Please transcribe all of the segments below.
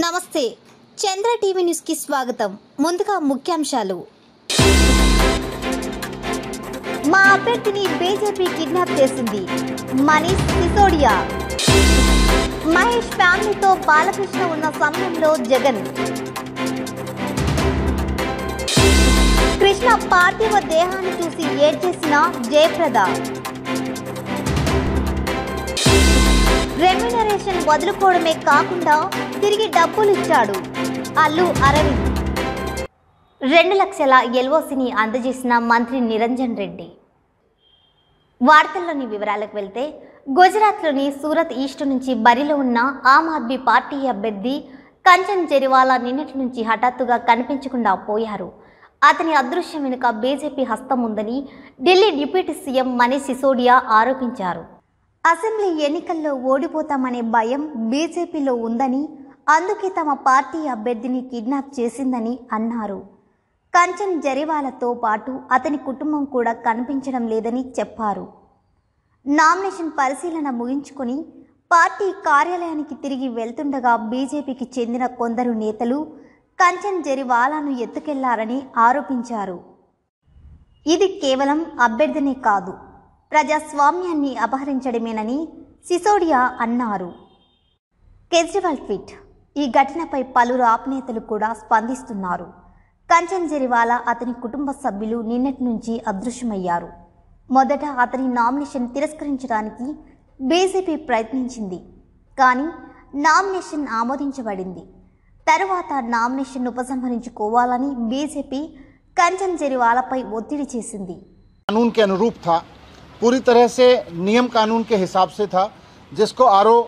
నమస్తే చంద్ర TV news కి స్వాగతం। ముందుగా ముఖ్యాంశాలు। మా అభ్యర్థిని బీజేపీ కిడ్నాప్ చేసింది। మనీష్ సిసోడియా। మహేష్ ఫ్యామిలీతో బాలకృష్ణ ఉన్న సమయంలో జగన్। కృష్ణ పార్థివ దేహాన్ని చూసి ఏడ్చేసిన జయప్రద। రెమ్యునరేషన్ వదులుకోవడమే కాకుండా తిరిగి డబ్బులు ఇచ్చాడు అల్లు అరవింద్। 2 లక్షల ఎల్ఓసిని అందజేసిన మంత్రి నిరంజన్ రెడ్డి। వార్తల్లోని వివరాలకు వెళ్తే గుజరాత్లోని సూరత్ ఈస్ట్ నుంచి బరిలో ఉన్న ఆమ్ ఆద్మీ పార్టీ అభ్యర్థి కంచన్ జెరివాలా నిన్నటి నుంచి హఠాత్తుగా కనిపించకుండా పోయారు। అతని అదృశ్యం వెనుక బీజేపీ హస్తం ఉందని ఢిల్లీ డిప్యూటీ సీఎం మనీష్ సిసోడియా ఆరోపించారు। అసెంబ్లీ ఎన్నికల్లో ఓడిపోతామనే భయం బీజేపీలో ఉందని, అందుకే తమ పార్టీ అభ్యర్థిని కిడ్నాప్ చేసిందని అన్నారు। కంచన్ జెరివాలాతో పాటు అతని కుటుంబం కూడా కనిపించడం లేదని చెప్పారు। నామినేషన్ పరిశీలన ముగించుకొని పార్టీ కార్యాలయానికి తిరిగి వెళ్తుండగా బీజేపీకి చెందిన కొందరు నేతలు కంచన్ జెరివాలాను ఎత్తుకెళ్లారని ఆరోపించారు। ఇది కేవలం అభ్యర్థినే కాదు, ప్రజాస్వామ్యాన్ని అపహరించడమేనని సిసోడియా అన్నారు। కేజ్రీవాల్ ట్వీట్। ఈ ఘటనపై పలువురు ఆప్ నేతలు కూడా స్పందిస్తున్నారు। కంచన్ జెరివాలా అతని కుటుంబ సభ్యులు నిన్నటి నుంచి అదృశ్యమయ్యారు। మొదట అతని నామినేషన్ తిరస్కరించడానికి బీజేపీ ప్రయత్నించింది, కానీ నామినేషన్ ఆమోదించబడింది। తరువాత నామినేషన్ ఉపసంహరించుకోవాలని బీజేపీ కంచన్ జెరివాలాపై ఒత్తిడి చేసింది। कानून के अनुरूप था, पूरी तरह से नियम कानून के हिसाब से था, जिसको आरओ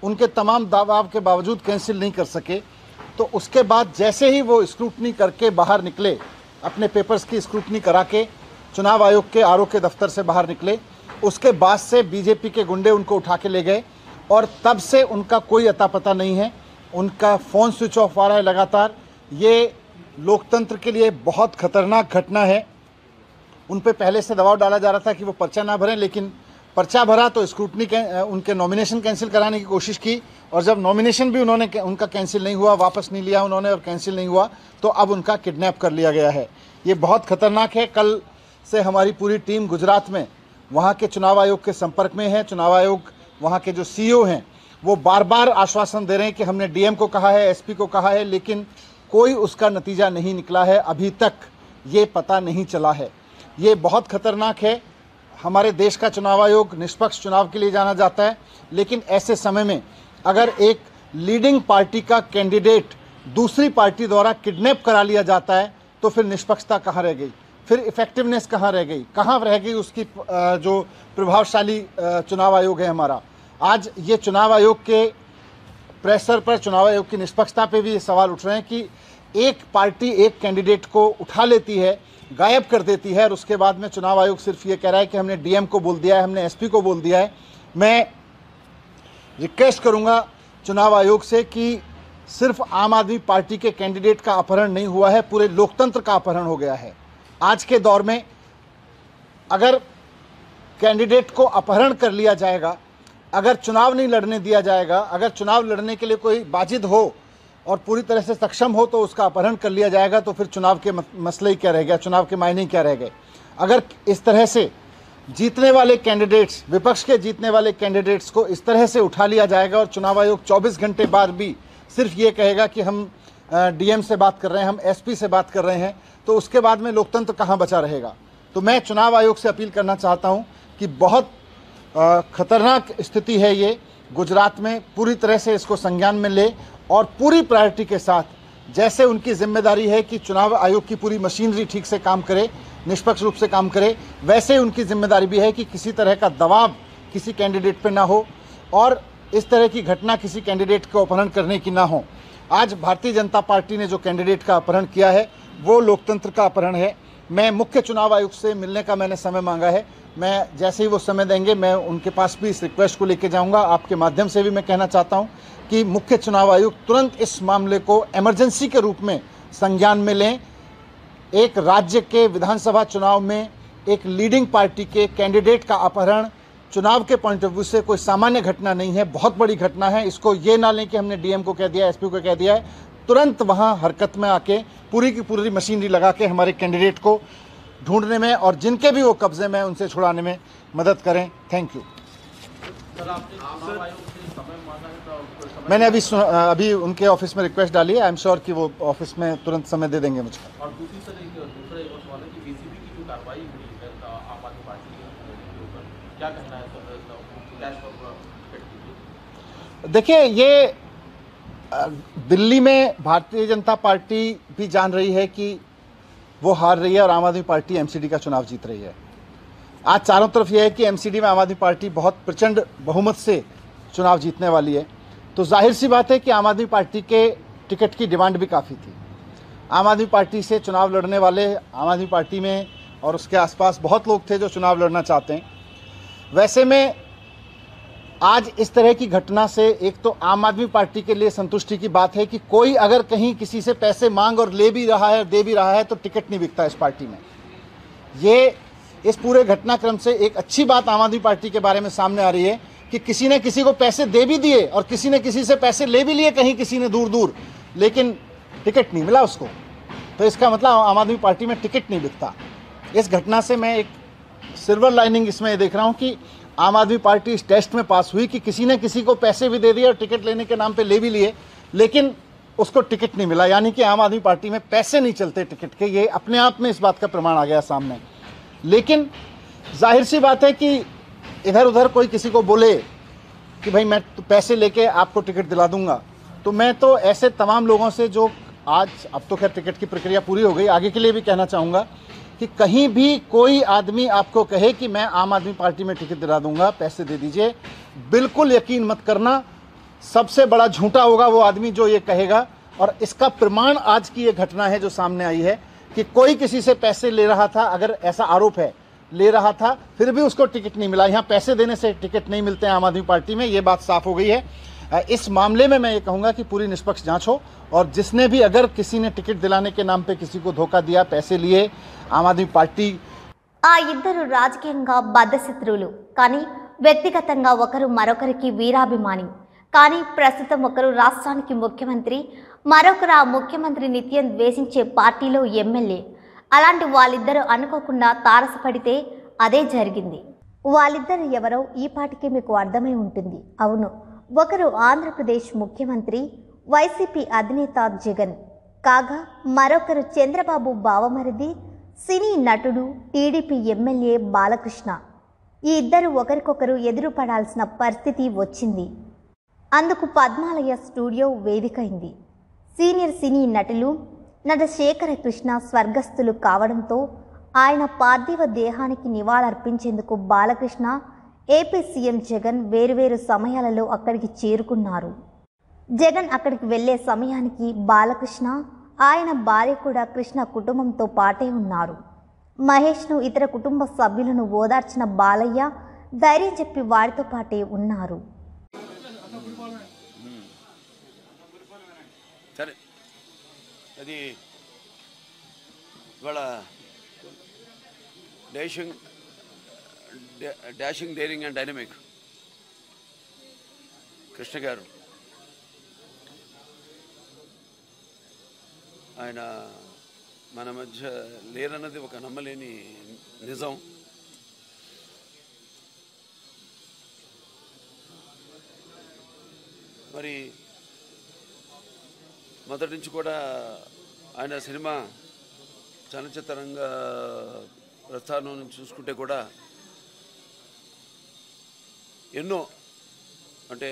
उनके तमाम दबाव के बावजूद कैंसिल नहीं कर सके। तो उसके बाद जैसे ही वो स्क्रूटनी करके बाहर निकले, अपने पेपर्स की स्क्रूटनी करा के चुनाव आयोग के आरओ के दफ्तर से बाहर निकले, उसके बाद से बीजेपी के गुंडे उनको उठा के ले गए और तब से उनका कोई अता पता नहीं है। उनका फ़ोन स्विच ऑफ आ रहा है लगातार। ये लोकतंत्र के लिए बहुत खतरनाक घटना है। उन पे पहले से दबाव डाला जा रहा था कि वो पर्चा ना भरें, लेकिन पर्चा भरा तो स्क्रूटनी उनके नॉमिनेशन कैंसिल कराने की कोशिश की, और जब नॉमिनेशन भी उनका कैंसिल नहीं हुआ, वापस नहीं लिया उन्होंने और कैंसिल नहीं हुआ, तो अब उनका किडनैप कर लिया गया है। ये बहुत खतरनाक है। कल से हमारी पूरी टीम गुजरात में वहाँ के चुनाव आयोग के संपर्क में है। चुनाव आयोग वहाँ के जो सीईओ हैं वो बार बार आश्वासन दे रहे हैं कि हमने डीएम को कहा है, एसपी को कहा है, लेकिन कोई उसका नतीजा नहीं निकला है। अभी तक ये पता नहीं चला है। ये बहुत खतरनाक है। हमारे देश का चुनाव आयोग निष्पक्ष चुनाव के लिए जाना जाता है, लेकिन ऐसे समय में अगर एक लीडिंग पार्टी का कैंडिडेट दूसरी पार्टी द्वारा किडनैप करा लिया जाता है, तो फिर निष्पक्षता कहाँ रह गई, फिर इफेक्टिवनेस कहाँ रह गई, कहाँ रह गई उसकी जो प्रभावशाली चुनाव आयोग है हमारा। आज ये चुनाव आयोग के प्रेशर पर, चुनाव आयोग की निष्पक्षता पे भी ये सवाल उठ रहे हैं कि एक पार्टी एक कैंडिडेट को उठा लेती है, गायब कर देती है, और उसके बाद में चुनाव आयोग सिर्फ ये कह रहा है कि हमने डीएम को बोल दिया है, हमने एसपी को बोल दिया है। मैं रिक्वेस्ट करूंगा चुनाव आयोग से कि सिर्फ आम आदमी पार्टी के कैंडिडेट का अपहरण नहीं हुआ है, पूरे लोकतंत्र का अपहरण हो गया है। आज के दौर में अगर कैंडिडेट को अपहरण कर लिया जाएगा, अगर चुनाव नहीं लड़ने दिया जाएगा, अगर चुनाव लड़ने के लिए कोई बाजिद हो और पूरी तरह से सक्षम हो तो उसका अपहरण कर लिया जाएगा, तो फिर चुनाव के मसले ही क्या रह गया, चुनाव के मायने क्या रह गए। अगर इस तरह से जीतने वाले कैंडिडेट्स, विपक्ष के जीतने वाले कैंडिडेट्स को इस तरह से उठा लिया जाएगा और चुनाव आयोग 24 घंटे बाद भी सिर्फ ये कहेगा कि हम डीएम से बात कर रहे हैं, हम एसपी से बात कर रहे हैं, तो उसके बाद में लोकतंत्र कहाँ बचा रहेगा। तो मैं चुनाव आयोग से अपील करना चाहता हूँ कि बहुत खतरनाक स्थिति है ये गुजरात में, पूरी तरह से इसको संज्ञान में ले और पूरी प्रायोरिटी के साथ, जैसे उनकी जिम्मेदारी है कि चुनाव आयोग की पूरी मशीनरी ठीक से काम करे, निष्पक्ष रूप से काम करे, वैसे उनकी जिम्मेदारी भी है कि किसी तरह का दबाव किसी कैंडिडेट पे ना हो और इस तरह की घटना किसी कैंडिडेट को अपहरण करने की ना हो। आज भारतीय जनता पार्टी ने जो कैंडिडेट का अपहरण किया है वो लोकतंत्र का अपहरण है। मैं मुख्य चुनाव आयुक्त से मिलने का मैंने समय मांगा है। मैं जैसे ही वो समय देंगे मैं उनके पास भी इस रिक्वेस्ट को लेके जाऊंगा। आपके माध्यम से भी मैं कहना चाहता हूं कि मुख्य चुनाव आयुक्त तुरंत इस मामले को इमरजेंसी के रूप में संज्ञान में लें। एक राज्य के विधानसभा चुनाव में एक लीडिंग पार्टी के कैंडिडेट का अपहरण चुनाव के पॉइंट ऑफ व्यू से कोई सामान्य घटना नहीं है, बहुत बड़ी घटना है। इसको ये ना लें कि हमने डीएम को कह दिया, एसपी को कह दिया है। तुरंत वहाँ हरकत में आके पूरी की पूरी मशीनरी लगा के हमारे कैंडिडेट को ढूंढने में और जिनके भी वो कब्जे में उनसे छुड़ाने में मदद करें। Thank you. मैंने अभी उनके ऑफिस में रिक्वेस्ट डाली है। आई एम श्योर कि वो ऑफिस में तुरंत समय दे देंगे मुझको। और दूसरी दूसरा एक सवाल है कि बीसीबी की जो कार्रवाई हुई है आम आदमी पार्टी के ऊपर, क्या कहना है सर? देखिए, ये दिल्ली में भारतीय जनता पार्टी भी जान रही है कि वो हार रही है और आम आदमी पार्टी एमसीडी का चुनाव जीत रही है। आज चारों तरफ यह है कि एमसीडी में आम आदमी पार्टी बहुत प्रचंड बहुमत से चुनाव जीतने वाली है। तो जाहिर सी बात है कि आम आदमी पार्टी के टिकट की डिमांड भी काफ़ी थी। आम आदमी पार्टी से चुनाव लड़ने वाले आम आदमी पार्टी में और उसके आसपास बहुत लोग थे जो चुनाव लड़ना चाहते हैं। वैसे में आज इस तरह की घटना से एक तो आम आदमी पार्टी के लिए संतुष्टि की बात है कि कोई अगर कहीं किसी से पैसे मांग और ले भी रहा है और दे भी रहा है तो टिकट नहीं बिकता इस पार्टी में। ये इस पूरे घटनाक्रम से एक अच्छी बात आम आदमी पार्टी के बारे में सामने आ रही है कि किसी ने किसी को पैसे दे भी दिए और किसी ने किसी से पैसे ले भी लिए, कहीं किसी ने दूर दूर, लेकिन टिकट नहीं मिला उसको। तो इसका मतलब आम आदमी पार्टी में टिकट नहीं बिकता। इस घटना से मैं एक सिल्वर लाइनिंग इसमें देख रहा हूँ कि आम आदमी पार्टी इस टेस्ट में पास हुई कि किसी ने किसी को पैसे भी दे दिए और टिकट लेने के नाम पे ले भी लिए, लेकिन उसको टिकट नहीं मिला। यानी कि आम आदमी पार्टी में पैसे नहीं चलते टिकट के। ये अपने आप में इस बात का प्रमाण आ गया सामने। लेकिन जाहिर सी बात है कि इधर उधर कोई किसी को बोले कि भाई मैं तो पैसे लेके आपको टिकट दिला दूंगा, तो मैं तो ऐसे तमाम लोगों से जो आज, अब तो खैर टिकट की प्रक्रिया पूरी हो गई, आगे के लिए भी कहना चाहूँगा कि कहीं भी कोई आदमी आपको कहे कि मैं आम आदमी पार्टी में टिकट दिला दूंगा, पैसे दे दीजिए, बिल्कुल यकीन मत करना। सबसे बड़ा झूठा होगा वो आदमी जो ये कहेगा। और इसका प्रमाण आज की ये घटना है जो सामने आई है कि कोई किसी से पैसे ले रहा था, अगर ऐसा आरोप है, ले रहा था, फिर भी उसको टिकट नहीं मिला। यहाँ पैसे देने से टिकट नहीं मिलते हैं आम आदमी पार्टी में, ये बात साफ हो गई है। इस मामले में मैं ये कहूँगा कि पूरी निष्पक्ष जांच हो और जिसने भी, अगर किसी ने टिकट दिलाने के नाम पे किसी को धोखा दिया, पैसे लिए, आम आदमी पार्टी ఆ ఇద్దరు రాజకీయంగా బద్ధశత్రువులు, కానీ వ్యక్తిగతంగా ఒకరు మరొకరికి వీరాభిమాని. కానీ ప్రస్తుతం ఒకరు రాష్ట్రానికి ముఖ్యమంత్రి, మరొకరు ఆ ముఖ్యమంత్రి నిత్యం ద్వేషించే పార్టీలో ఎమ్మెల్యే. అలాంటి వాళ్ళిద్దరూ అనుకోకుండా తారసపడితే అదే జరిగింది. వాళ్ళిద్దరు ఎవరో ఈ పాటికి మీకు అర్థమై ఉంటుంది. అవును, ఒకరు ఆంధ్రప్రదేశ్ ముఖ్యమంత్రి వైసీపీ అధినేత జగన్ కాగా, మరొకరు చంద్రబాబు బావమరిది సినీ నటుడు టీడీపీ ఎమ్మెల్యే బాలకృష్ణ. ఈ ఇద్దరు ఒకరికొకరు ఎదురుపడాల్సిన పరిస్థితి వచ్చింది. అందుకు పద్మాలయ స్టూడియో వేదికైంది. సీనియర్ సినీ నటులు నట శేఖర కృష్ణ స్వర్గస్థులు కావడంతో ఆయన పార్థివ దేహానికి నివాళులర్పించేందుకు బాలకృష్ణ, ఏపీ సీఎం జగన్ వేరువేరు సమయాలలో అక్కడికి చేరుకున్నారు. జగన్ అక్కడికి వెళ్లే సమయానికి బాలకృష్ణ, ఆయన భార్య కూడా కృష్ణ కుటుంబంతో పాటే ఉన్నారు. మహేష్ను, ఇతర కుటుంబ సభ్యులను ఓదార్చిన బాలయ్య ధైర్యం చెప్పి వారితో పాటే ఉన్నారు. సరే, అది ఇవాళ dashing daring and dynamic Krishna గారు, ఆయన మన మధ్య లేరన్నది ఒక నమ్మలేని నిజం. మరి మొదటి నుంచి కూడా ఆయన సినిమా చలనచిత్ర రంగ ప్రస్థానం నుంచి చూసుకుంటే కూడా ఎన్నో, అంటే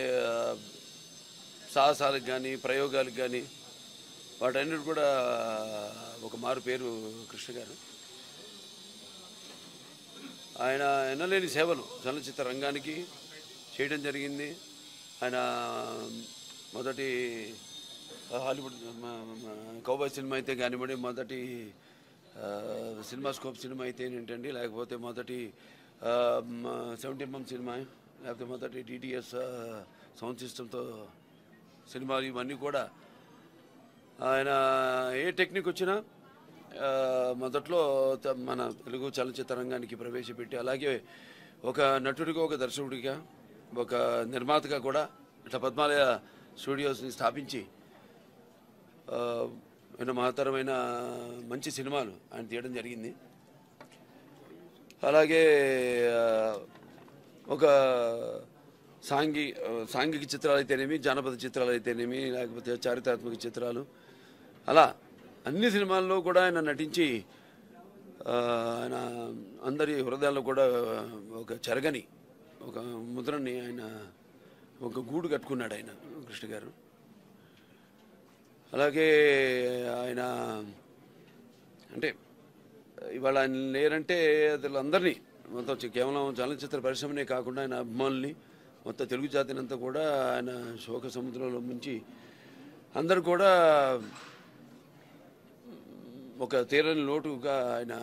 సాహసాలకు కానీ ప్రయోగాలకు కానీ వాటన్నిటి కూడా ఒక మారు పేరు కృష్ణ గారు. ఆయన ఎన్నలేని సేవలు చలనచిత్ర రంగానికి చేయడం జరిగింది. ఆయన మొదటి హాలీవుడ్ కౌబాయ్ సినిమా అయితే కానివ్వండి, మొదటి సినిమాస్కోప్ సినిమా అయితే ఏంటండి, లేకపోతే మొదటి 17mm సినిమా, లేకపోతే మొదటి డిటిఎస్ సౌండ్ సిస్టంతో సినిమాలు, ఇవన్నీ కూడా ఆయన ఏ టెక్నిక్ వచ్చినా మొదట్లో మన తెలుగు చలనచిత్ర రంగానికి ప్రవేశపెట్టి, అలాగే ఒక నటుడిగా, ఒక దర్శకుడిగా, ఒక నిర్మాతగా కూడా ఇట్లా పద్మాలయ స్టూడియోస్ని స్థాపించి ఎన్నో మహత్తరమైన మంచి సినిమాలు ఆయన తీయడం జరిగింది. అలాగే ఒక సాంఘిక చిత్రాలు అయితేనేమి, జానపద చిత్రాలు అయితేనేమి, లేకపోతే చారిత్రాత్మక చిత్రాలు, అలా అన్ని సినిమాల్లో కూడా ఆయన నటించి ఆయన అందరి హృదయాల్లో కూడా ఒక చెరగని ఒక ముద్రని ఆయన ఒక గూడు కట్టుకున్నాడు ఆయన కృష్ణ గారు. అలాగే ఆయన అంటే ఇవాళ ఆయన లేరంటే అసలు అందరినీ మొత్తం కేవలం చలనచిత్ర పరిశ్రమనే కాకుండా ఆయన అభిమానుల్ని, మొత్తం తెలుగు జాతిని అంతా కూడా ఆయన శోక సముద్రంలో ముంచి అందరూ కూడా ఒక తీరని లోటుగా ఆయన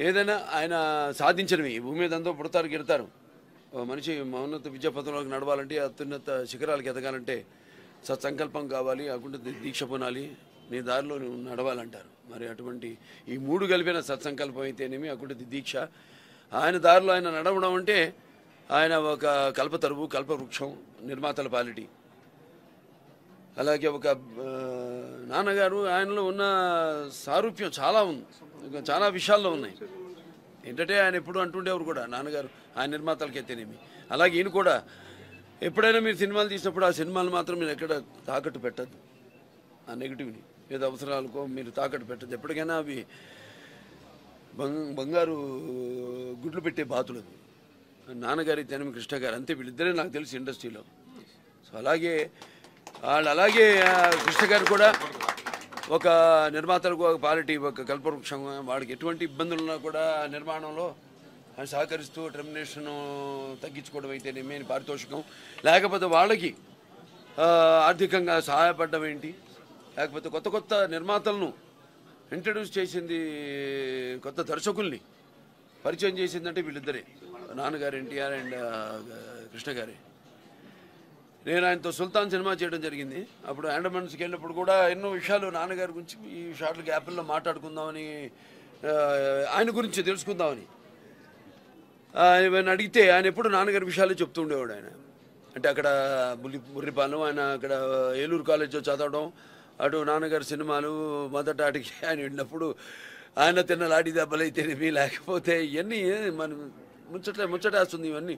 ఏదైనా ఆయన సాధించినవి భూమి మీద అంతా పుడతారు గిడతారు. మనిషి మౌన్నత విద్యాపథంలోకి నడవాలంటే, అత్యున్నత శిఖరాలకు ఎదగాలంటే సత్సంకల్పం కావాలి, అకుంఠ దీక్ష పొనాలి, నీ దారిలో నువ్వు నడవాలంటారు. మరి అటువంటి ఈ మూడు కలిపిన సత్సంకల్పం అయితేనేమి, అకుంఠ దీక్ష, ఆయన దారిలో ఆయన నడవడం అంటే ఆయన ఒక కల్పతరువు, కల్పవృక్షం, నిర్మాతల పాలిటీ. అలాగే ఒక నాన్నగారు ఆయనలో ఉన్న సారూప్యం చాలా ఉంది, చాలా విషయాల్లో ఉన్నాయి. ఏంటంటే ఆయన ఎప్పుడు అంటుండేవారు కూడా నాన్నగారు ఆయన నిర్మాతలకైతేనేమి. అలాగే ఈయన కూడా ఎప్పుడైనా మీరు సినిమాలు తీసినప్పుడు ఆ సినిమాలు మాత్రం మీరు ఎక్కడ తాకట్టు పెట్టద్దు, ఆ నెగిటివ్ని ఏదో అవసరాలకో మీరు తాకట్టు పెట్టద్దు. ఎప్పటికైనా అవి బంగారు గుడ్లు పెట్టే బాతులు అవి. నాన్నగారి తెనమి కృష్ణ గారు అంతే, వీళ్ళిద్దరే నాకు తెలిసి ఇండస్ట్రీలో. సో అలాగే కృష్ణ గారు కూడా ఒక నిర్మాతలకు ఒక పాలిటీ, ఒక కల్పవృక్షం. వాడికి ఎటువంటి ఇబ్బందులు ఉన్నా కూడా నిర్మాణంలో ఆయన సహకరిస్తూ టెర్మినేషన్ తగ్గించుకోవడం అయితేనేమి, పారితోషికం, లేకపోతే వాళ్ళకి ఆర్థికంగా సహాయపడడం ఏంటి, లేకపోతే కొత్త కొత్త నిర్మాతలను ఇంట్రడ్యూస్ చేసింది, కొత్త దర్శకుల్ని పరిచయం చేసిందంటే వీళ్ళిద్దరే, నాన్నగారు ఎన్టీఆర్ అండ్ కృష్ణ గారే. నేను ఆయనతో సుల్తాన్ సినిమా చేయడం జరిగింది. అప్పుడు అండమాన్స్కి వెళ్ళినప్పుడు కూడా ఎన్నో విషయాలు నాన్నగారి గురించి ఈ షార్ట్ల గ్యాప్ల్లో మాట్లాడుకుందామని, ఆయన గురించి తెలుసుకుందామని ఆయన అడిగితే ఆయన ఎప్పుడు నాన్నగారి విషయాలు చెప్తూ ఉండేవాడు. ఆయన అంటే అక్కడ బుర్రిపాలెం, ఆయన అక్కడ ఏలూరు కాలేజ్లో చదవడం, అటు నాన్నగారి సినిమాలు మొదట ఆటికి ఆయన వెళ్ళినప్పుడు ఆయన తిన్న లాడి దెబ్బలు అయితేనేమి, లేకపోతే ఇవన్నీ మన ముచ్చటేస్తుంది. ఇవన్నీ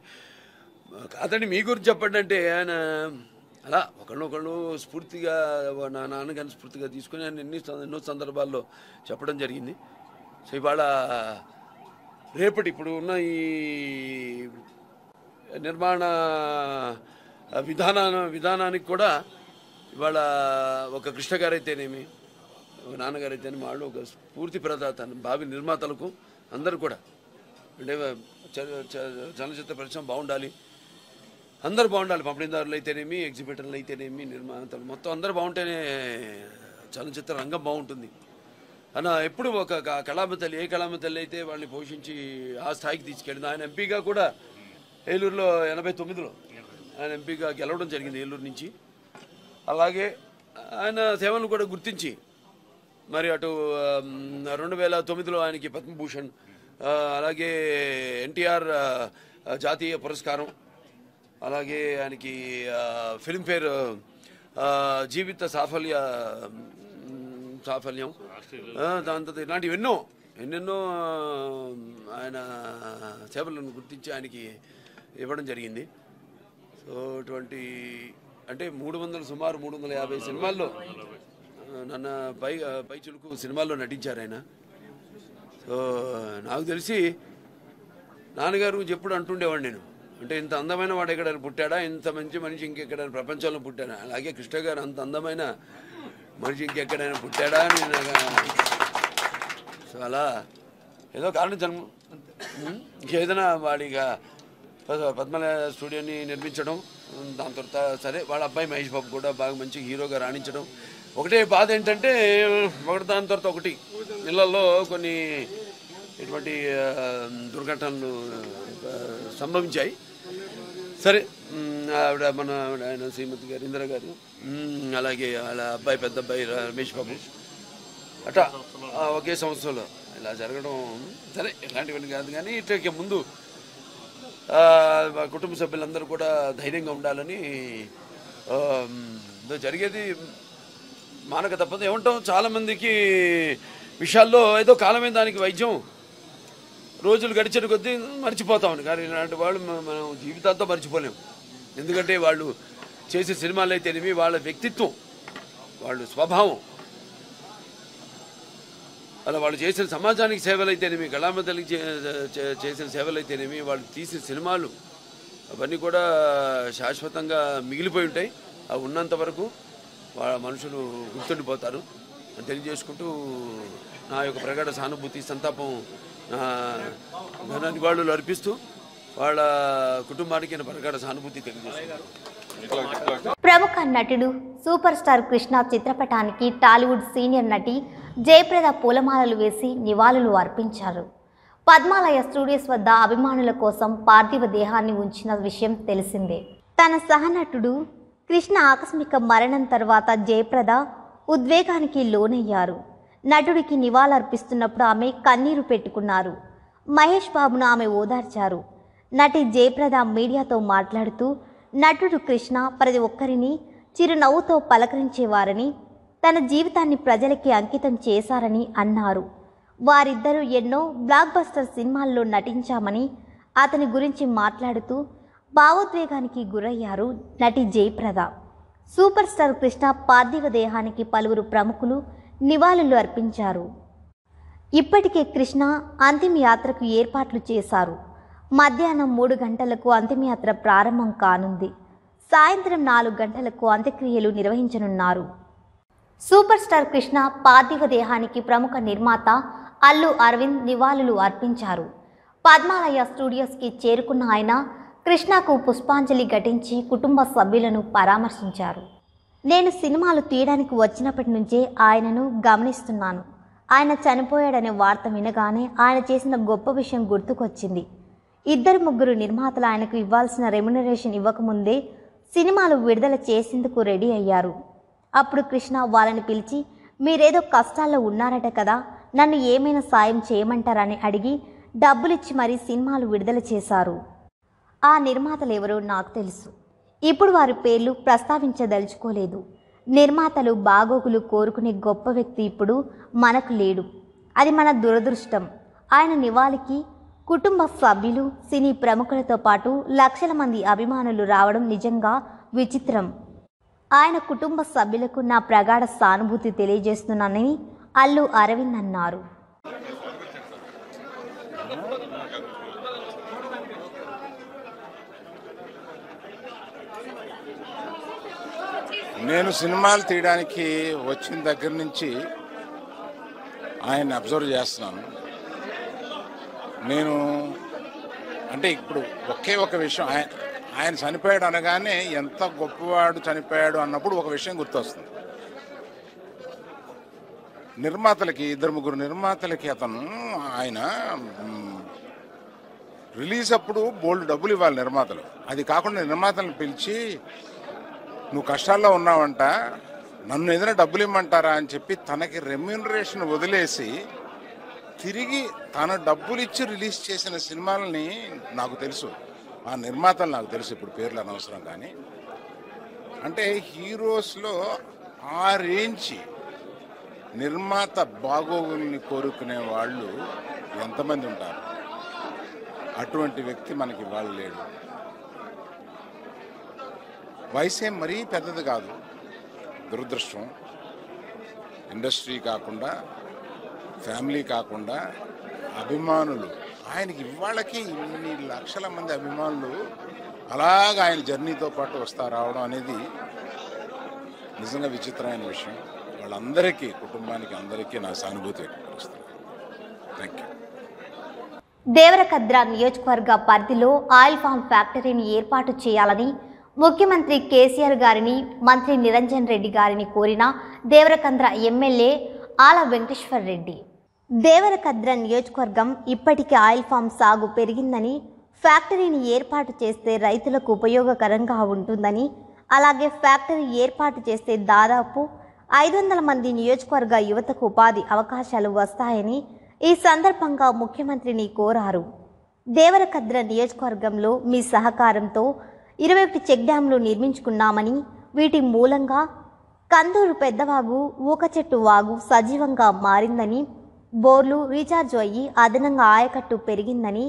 కాదండి మీ గురించి చెప్పండి అంటే ఆయన అలా ఒకళ్ళు స్ఫూర్తిగా, నా నాన్నగారిని స్ఫూర్తిగా తీసుకుని ఆయన ఎన్నో సందర్భాల్లో చెప్పడం జరిగింది. సో ఇవాళ రేపటి ఇప్పుడు ఉన్న ఈ నిర్మాణ విధానానికి కూడా ఇవాళ ఒక కృష్ణ గారు అయితేనేమి, ఒక నాన్నగారు అయితేనేమి, వాళ్ళు ఒక స్ఫూర్తి ప్రదాత. భావి నిర్మాతలకు అందరూ కూడా అంటే చలనచిత్ర పరిశ్రమ బాగుండాలి, అందరూ బాగుండాలి. పంపిణీదారులు అయితేనేమి, ఎగ్జిబిటర్లు అయితేనేమి, నిర్మాతలు మొత్తం అందరూ బాగుంటేనే చలనచిత్ర రంగం బాగుంటుంది అన్న ఎప్పుడు ఒక కళామ తల్లి, ఏ కళామ తల్లి అయితే వాళ్ళని పోషించి ఆ స్థాయికి తీసుకెళ్ళింది. ఆయన ఎంపీగా కూడా ఏలూరులో 89లో ఆయన ఎంపీగా గెలవడం జరిగింది ఏలూరు నుంచి. అలాగే ఆయన సేవలను కూడా గుర్తించి మరి అటు 2009లో ఆయనకి పద్మభూషణ్, అలాగే ఎన్టీఆర్ జాతీయ పురస్కారం, అలాగే ఆయనకి ఫిల్మ్ఫేర్ జీవిత సాఫల్యం, దాంతో ఇలాంటివి ఎన్నెన్నో ఆయన సేవలను గుర్తించి ఆయనకి ఇవ్వడం జరిగింది. సో ఇటువంటి అంటే సుమారు 350 సినిమాల్లో నన్ను పై చులుకు సినిమాల్లో నటించారు ఆయన. సో నాకు తెలిసి నాన్నగారు గురించి ఎప్పుడు అంటుండేవాడు నేను, అంటే ఇంత అందమైన వాడు ఎక్కడైనా పుట్టాడా, ఇంత మంచి మనిషి ఇంకెక్కడైనా ప్రపంచంలో పుట్టాడా, అలాగే కృష్ణ గారు అంత అందమైన మనిషి ఇంకెక్కడైనా పుట్టాడా అని సో అలా ఏదో కారణం జన్మ ఇంకేదైనా వాడిగా పద్మలయ స్టూడియోని నిర్మించడం, దాని తర్వాత సరే వాళ్ళ అబ్బాయి మహేష్ బాబు కూడా బాగా మంచి హీరోగా రాణించడం. ఒకటే బాధ ఏంటంటే దాని తర్వాత ఒకటి ఇళ్లలో కొన్ని ఇటువంటి దుర్ఘటనలు సంభవించాయి. సరే ఆవిడ ఆయన శ్రీమతి గారు ఇందిరా గారు, అలాగే వాళ్ళ అబ్బాయి పెద్ద అబ్బాయి రమేష్ బాబు అట్లా ఒకే సంవత్సరంలో ఇలా జరగడం సరే ఇలాంటివన్నీ కాదు. కానీ ఇట్లా ముందు కుటుంబ సభ్యులందరూ కూడా ధైర్యంగా ఉండాలని జరిగేది మానక తప్పదు. ఏమంటాం, చాలామందికి విషయాల్లో ఏదో కాలమైన దానికి వైద్యం రోజులు గడిచిన కొద్దీ మర్చిపోతామని, కానీ ఇలాంటి వాళ్ళు మనం జీవితాంతో మర్చిపోలేము. ఎందుకంటే వాళ్ళు చేసే సినిమాలు అయితేనేమి, వాళ్ళ వ్యక్తిత్వం, వాళ్ళ స్వభావం, అలా వాళ్ళు చేసిన సమాజానికి సేవలు అయితేనేమి, కళామందరికి చేసిన సేవలు అయితేనేమి, వాళ్ళు తీసిన సినిమాలు అవన్నీ కూడా శాశ్వతంగా మిగిలిపోయి ఉంటాయి. అవి ఉన్నంత వరకు వాళ్ళ మనుషులు గుర్తుండిపోతారు అని తెలియజేసుకుంటూ నా యొక్క ప్రగాఢ సానుభూతి, సంతాపం, ఘన నివాళులు అర్పిస్తూ వాళ్ళ కుటుంబానికి నేను ప్రగాఢ సానుభూతి తెలియజేస్తున్నాను. ప్రముఖ నటుడు సూపర్ స్టార్ కృష్ణ చిత్రపటానికి టాలీవుడ్ సీనియర్ నటి జయప్రద పూలమాలలు వేసి నివాళులు అర్పించారు. పద్మాలయ స్టూడియోస్ వద్ద అభిమానుల కోసం పార్థివ దేహాన్ని ఉంచిన విషయం తెలిసిందే. తన సహనటుడు కృష్ణ ఆకస్మిక మరణం తర్వాత జయప్రద ఉద్వేగానికి లోనయ్యారు. నటుడికి నివాళులర్పిస్తున్నప్పుడు ఆమె కన్నీరు పెట్టుకున్నారు. మహేష్ బాబును ఆమె ఓదార్చారు. నటి జయప్రద మీడియాతో మాట్లాడుతూ నటుడు కృష్ణ ప్రతి ఒక్కరిని చిరునవ్వుతో పలకరించేవారని, తన జీవితాన్ని ప్రజలకి అంకితం చేశారని అన్నారు. వారిద్దరూ ఎన్నో బ్లాక్ బస్టర్ సినిమాల్లో నటించామని అతని గురించి మాట్లాడుతూ భావోద్వేగానికి గురయ్యారు నటి జయప్రద. సూపర్ స్టార్ కృష్ణ పార్థివ దేహానికి పలువురు ప్రముఖులు నివాళులు అర్పించారు. ఇప్పటికే కృష్ణ అంతిమయాత్రకు ఏర్పాట్లు చేశారు. మధ్యాహ్నం 3 గంటలకు అంతిమయాత్ర ప్రారంభం కానుంది. సాయంత్రం 4 గంటలకు అంత్యక్రియలు నిర్వహించనున్నారు. సూపర్ స్టార్ కృష్ణ పార్థివ దేహానికి ప్రముఖ నిర్మాత అల్లు అరవింద్ నివాళులు అర్పించారు. పద్మాలయ స్టూడియోస్కి చేరుకున్న ఆయన కృష్ణకు పుష్పాంజలి ఘటించి కుటుంబ సభ్యులను పరామర్శించారు. నేను సినిమాలు తీయడానికి వచ్చినప్పటి నుంచే ఆయనను గమనిస్తున్నాను. ఆయన చనిపోయాడనే వార్త వినగానే ఆయన చేసిన గొప్ప విషయం గుర్తుకొచ్చింది. 2-3 నిర్మాతలు ఆయనకు ఇవ్వాల్సిన రెమ్యునరేషన్ ఇవ్వకముందే సినిమాలు విడుదల చేసేందుకు రెడీ అయ్యారు. అప్పుడు కృష్ణ వాళ్ళని పిలిచి, మీరేదో కష్టాల్లో ఉన్నారట కదా, నన్ను ఏమైనా సాయం చేయమంటారని అడిగి డబ్బులిచ్చి మరీ సినిమాలు విడుదల చేశారు. ఆ నిర్మాతలు ఎవరో నాకు తెలుసు. ఇప్పుడు వారి పేర్లు ప్రస్తావించదలుచుకోలేదు. నిర్మాతలు బాగోగులు కోరుకునే గొప్ప వ్యక్తి ఇప్పుడు మనకు లేడు. అది మన దురదృష్టం. ఆయన నివాళికి కుటుంబ సభ్యులు, సినీ ప్రముఖులతో పాటు లక్షల మంది అభిమానులు రావడం నిజంగా విచిత్రం. ఆయన కుటుంబ సభ్యులకు నా ప్రగాఢ సానుభూతి తెలియజేస్తున్నానని అల్లు అరవింద్ అన్నారు. నేను సినిమాలు తీయడానికి వచ్చిన దగ్గర నుంచి ఆయన అబ్జర్వ్ చేస్తున్నాను. నేను అంటే ఇప్పుడు ఒకే ఒక విషయం, ఆయన చనిపోయాడు అనగానే ఎంత గొప్పవాడు చనిపోయాడు అన్నప్పుడు ఒక విషయం గుర్తొస్తుంది. నిర్మాతలకి 2-3 నిర్మాతలకి ఆయన రిలీజ్ అప్పుడు బోల్డ్ డబ్బులు ఇవ్వాలి నిర్మాతలు. అది కాకుండా నిర్మాతలను పిలిచి, నువ్వు కష్టాల్లో ఉన్నావంట, నన్ను ఏదైనా డబ్బులు ఇమ్మంటారా అని చెప్పి తనకి రెమ్యూనరేషన్ వదిలేసి తిరిగి తన డబ్బులు ఇచ్చి రిలీజ్ చేసిన సినిమాలని నాకు తెలుసు. ఆ నిర్మాతలు నాకు తెలుసు, ఇప్పుడు పేర్లు అనవసరం. కానీ అంటే హీరోస్లో ఆ రేంజ్ నిర్మాత బాగోగుల్ని కోరుకునే వాళ్ళు ఎంతమంది ఉంటారు? అటువంటి వ్యక్తి మనకి ఇవాళ లేడు. వయసేం మరీ పెద్దది కాదు. దురదృష్టం. ఇండస్ట్రీ కాకుండా, ఫ్యామిలీ కాకుండా అభిమానులు ఆయనకి ఇవాళకి ఇన్ని లక్షల మంది అభిమానులు అలాగ ఆయన జర్నీతో పాటు రావడం అనేది నిజంగా విచిత్రమైన విషయం. వాళ్ళందరికీ, కుటుంబానికి అందరికీ నా సానుభూతి వ్యక్తపరుస్తాను. Thank you. దేవరకద్ర నియోజకవర్గ పరిధిలో ఆయిల్ ఫామ్ ఫ్యాక్టరీని ఏర్పాటు చేయాలని ముఖ్యమంత్రి కేసీఆర్ గారిని, మంత్రి నిరంజన్ రెడ్డి గారిని కోరిన దేవరకద్ర ఎమ్మెల్యే ఆల వెంకటేశ్వర్ రెడ్డి. దేవరకద్ర నియోజకవర్గం ఇప్పటికే ఆయిల్ ఫామ్ సాగు పెరిగిందని, ఫ్యాక్టరీని ఏర్పాటు చేస్తే రైతులకు ఉపయోగకరంగా ఉంటుందని, అలాగే ఫ్యాక్టరీ ఏర్పాటు చేస్తే దాదాపు 500 మంది నియోజకవర్గ యువతకు ఉపాధి అవకాశాలు వస్తాయని ఈ సందర్భంగా ముఖ్యమంత్రిని కోరారు. దేవరకద్ర నియోజకవర్గంలో మీ సహకారంతో 21 చెక్ డ్యాంలు నిర్మించుకున్నామని, వీటి మూలంగా కందూరు పెద్దవాగు, ఊకచెట్టు వాగు సజీవంగా మారిందని, బోర్లు రీఛార్జ్ అయ్యి అదనంగా ఆయకట్టు పెరిగిందని,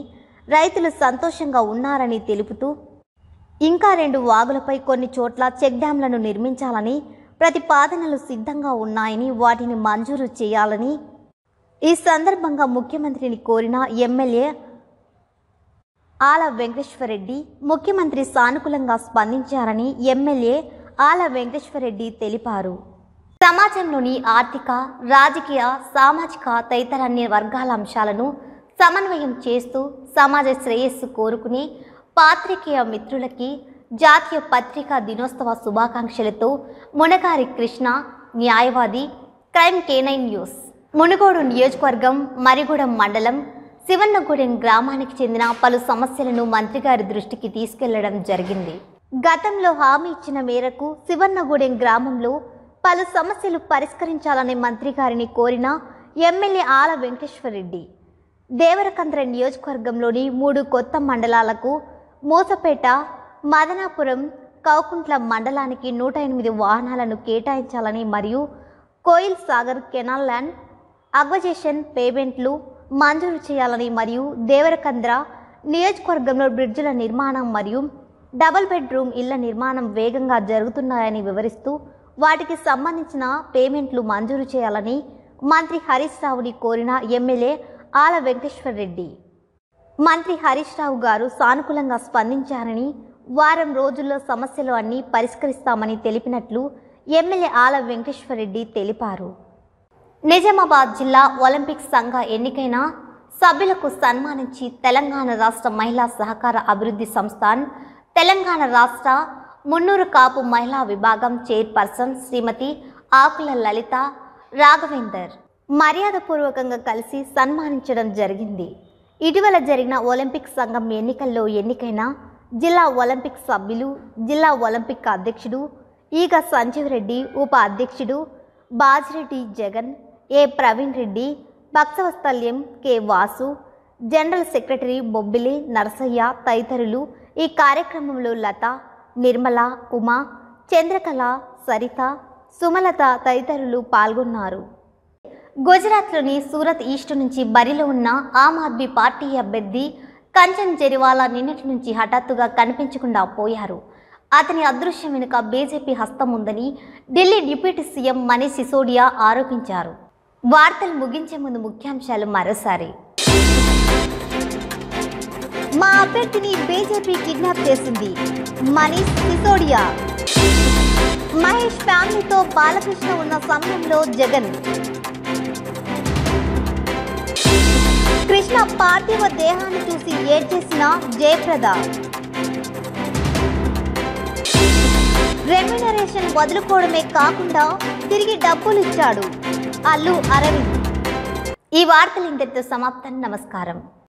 రైతులు సంతోషంగా ఉన్నారని తెలుపుతూ ఇంకా 2 వాగులపై కొన్ని చోట్ల చెక్ డ్యాంలను నిర్మించాలని ప్రతిపాదనలు సిద్ధంగా ఉన్నాయని, వాటిని మంజూరు చేయాలని ఈ సందర్భంగా ముఖ్యమంత్రిని కోరిన ఎమ్మెల్యే ఆల వెంకటేశ్వరరెడ్డి ముఖ్యమంత్రి సానుకూలంగా స్పందించారని ఎమ్మెల్యే ఆల వెంకటేశ్వరరెడ్డి తెలిపారు. సమాజంలోని ఆర్థిక, రాజకీయ, సామాజిక తదితర అన్ని వర్గాల అంశాలను సమన్వయం చేస్తూ సమాజ శ్రేయస్సు కోరుకునే పాత్రికేయ మిత్రులకి జాతీయ పత్రికా దినోత్సవ శుభాకాంక్షలతో మునగారి కృష్ణ, న్యాయవాది, క్రైమ్ K9 న్యూస్. మునుగోడు నియోజకవర్గం మరిగూడెం మండలం శివన్నగూడెం గ్రామానికి చెందిన పలు సమస్యలను మంత్రి గారి దృష్టికి తీసుకెళ్లడం జరిగింది. గతంలో హామీ ఇచ్చిన మేరకు శివన్నగూడెం గ్రామంలో పలు సమస్యలు పరిష్కరించాలని మంత్రి గారిని కోరిన ఎమ్మెల్యే ఆల వెంకటేశ్వరరెడ్డి దేవరకంద్ర నియోజకవర్గంలోని 3 కొత్త మండలాలకు మూసపేట, మదనాపురం, కౌకుంట్ల మండలానికి 108 వాహనాలను కేటాయించాలని మరియు కోయిల్ సాగర్ కెనాల్ ల్యాండ్ అక్వజేషన్ పేమెంట్లు మంజూరు చేయాలని మరియు దేవరకంద్ర నియోజకవర్గంలో బ్రిడ్జిల నిర్మాణం మరియు డబుల్ బెడ్రూమ్ ఇళ్ల నిర్మాణం వేగంగా జరుగుతున్నాయని వివరిస్తూ వాటికి సంబంధించిన పేమెంట్లు మంజూరు చేయాలని మంత్రి హరీష్ రావుని కోరిన ఎమ్మెల్యే ఆల వెంకటేశ్వరరెడ్డి. మంత్రి హరీష్ రావు గారు సానుకూలంగా స్పందించారని, వారం రోజుల్లో సమస్యలు అన్నీ పరిష్కరిస్తామని తెలిపినట్లు ఎమ్మెల్యే ఆల వెంకటేశ్వరరెడ్డి తెలిపారు. నిజామాబాద్ జిల్లా ఒలింపిక్ సంఘ ఎన్నికైన సభ్యులకు సన్మానించి తెలంగాణ రాష్ట్ర మహిళా సహకార అభివృద్ధి సంస్థాన్, తెలంగాణ రాష్ట్ర మున్నూరు కాపు మహిళా విభాగం చైర్పర్సన్ శ్రీమతి ఆకుల లలిత రాఘవేందర్ మర్యాదపూర్వకంగా కలిసి సన్మానించడం జరిగింది. ఇటీవల జరిగిన ఒలింపిక్ సంఘం ఎన్నికల్లో ఎన్నికైన జిల్లా ఒలింపిక్ సభ్యులు, జిల్లా ఒలింపిక్ అధ్యక్షుడు ఈగ సంజీవ్ రెడ్డి, ఉప అధ్యక్షుడు Bajireddy Jagan, A Praveen Reddy, Bhaktavatsalyam K Vasu, general secretary Bobbili Narasaiah తదితరులు ఈ కార్యక్రమంలో లత, నిర్మల, ఉమా, చంద్రకళ, సరిత, సుమలత తదితరులు పాల్గొన్నారు. గుజరాత్లోని సూరత్ ఈస్ట్ నుంచి బరిలో ఉన్న ఆమ్ ఆద్మీ పార్టీ అభ్యర్థి కంచన్ జెరివాలా నిన్నటి నుంచి హఠాత్తుగా కనిపించకుండా పోయారు. అతని అదృశ్యం వెనుక బీజేపీ హస్తం ఉందని ఢిల్లీ డిప్యూటీ సీఎం మనీష్ సిసోడియా ఆరోపించారు. వార్తలు ముగించే ముందు ముఖ్యాంశాలు మరోసారి. మా అభ్యర్థిని బీజేపీ కిడ్నాప్ చేసింది, మనీష్ సిసోడియా. మహేష్ ఫ్యామిలీతో బాలకృష్ణ ఉన్న సమయంలో జగన్. కృష్ణ పార్థివ దేహాన్ని చూసి ఏడ్చేసిన జయప్రద. రెమ్యునరేషన్ వదులుకోవడమే కాకుండా తిరిగి డబ్బులు ఇచ్చాడు అల్లు అరవింద్. ఈ వార్తలు ఇంతటితో సమాప్తం. నమస్కారం.